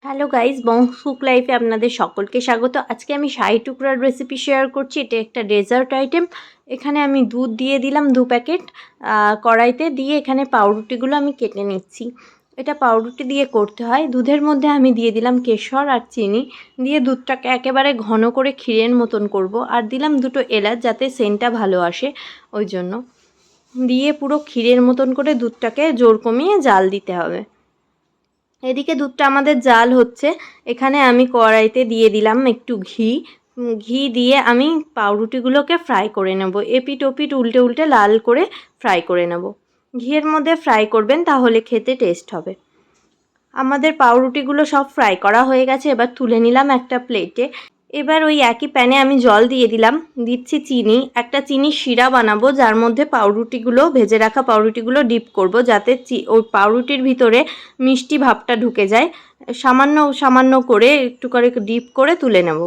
Hello guys, বংশুক লাইফে আপনাদের সকলকে স্বাগত। আজকে আমি শাহি টুকরার রেসিপি শেয়ার করছি। এটা একটা ডেজার্ট আইটেম। এখানে আমি দুধ দিয়ে দিলাম 2 প্যাকেট কড়াইতে, দিয়ে এখানে পাউরুটিগুলো আমি কেটে নিচ্ছি। এটা পাউরুটি দিয়ে করতে হয়। দুধের মধ্যে আমি দিয়ে দিলাম কেশর আর চিনি, দিয়ে দুধটাকে একেবারে ঘন করে ক্ষীরের মতন করব। আর দিলাম 2টো এলাচ যাতে সেন্টটা ভালো আসে, ওই জন্য দিয়ে পুরো ক্ষীরের মতন করে দুধটাকে জোর কমিয়ে জাল দিতে হবে। এদিকে দুধটা আমাদের জাল হচ্ছে। এখানে আমি কড়াইতে দিয়ে দিলাম একটু ঘি দিয়ে আমি পাউরুটিগুলোকে ফ্রাই করে নেব। এপিট ওপিট উল্টে উল্টে লাল করে ফ্রাই করে নেব। ঘিয়ের মধ্যে ফ্রাই করবেন, তাহলে খেতে টেস্ট হবে। আমাদের পাউরুটিগুলো সব ফ্রাই করা হয়ে গেছে, এবার তুলে নিলাম একটা প্লেটে। এবার ওই একই প্যানে আমি জল দিয়ে দিচ্ছি চিনি। একটা চিনির শিরা বানাবো, যার মধ্যে পাউরুটিগুলো, ভেজে রাখা পাউরুটিগুলো ডিপ করব, যাতে ওই পাউরুটির ভিতরে মিষ্টি ভাবটা ঢুকে যায়। সামান্য সামান্য করে একটু করে ডিপ করে তুলে নেব।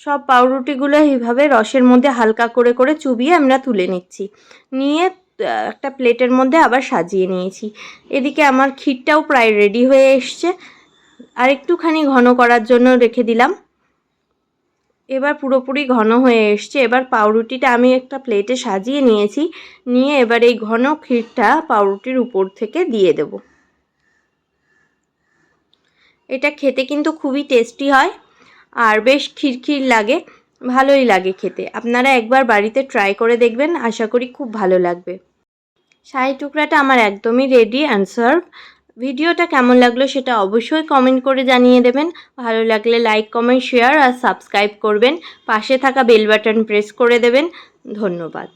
সব পাউরুটিগুলো এইভাবে রসের মধ্যে হালকা করে করে চুবিয়ে আমরা তুলে নিচ্ছি। নিয়ে একটা প্লেটের মধ্যে আবার সাজিয়ে নিয়েছি। এদিকে আমার ক্ষীরটাও প্রায় রেডি হয়ে এসছে। আর একটুখানি ঘন করার জন্য রেখে দিলাম। এবার পুরোপুরি ঘন হয়ে এসছে। এবার পাউরুটিটা আমি একটা প্লেটে সাজিয়ে নিয়েছি। নিয়ে এবার এই ঘন ক্ষীরটা পাউরুটির উপর থেকে দিয়ে দেব। এটা খেতে কিন্তু খুবই টেস্টি হয়, আর বেশ খিরখির লাগে, ভালোই লাগে খেতে। আপনারা একবার বাড়িতে ট্রাই করে দেখবেন, আশা করি খুব ভালো লাগবে। শাহি টুকরাটা আমার একদমই রেডি অ্যান্ড সার্ভ। ভিডিওটা কেমন লাগলো সেটা অবশ্যই কমেন্ট করে জানিয়ে দেবেন। ভালো লাগলে লাইক, কমেন্ট, শেয়ার আর সাবস্ক্রাইব করবেন। পাশে থাকা বেল বাটন প্রেস করে দেবেন। ধন্যবাদ।